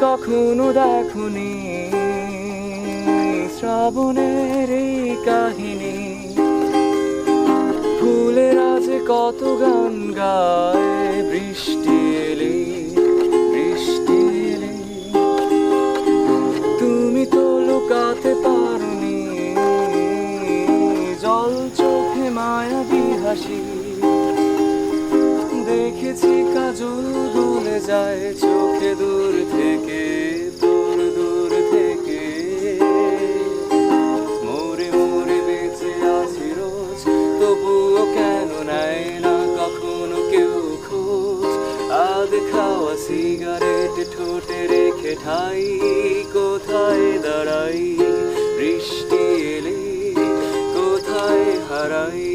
কখনো দেখোনি শ্রাবণের এই কাহিনী, ফুলেরা যে কত গান গায় বৃষ্টি এলে, বৃষ্টি এলে। তুমি তো লুকাতে পারোনি জল চোখে মায়াবী হাসি, দেখেছি কাজল গলে যায় চোখে দূর থেকে, দূর দূর থেকে। মরে মরে বেঁচে আছি রোজ, তবুও কেন নেয় না কখনো কেউ খোঁজ। আধ খাওয়া সিগারেট ঠোঁটে রেখে ঠাই, কোথায় দাঁড়াই বৃষ্টি এলে, কোথায় হারাই।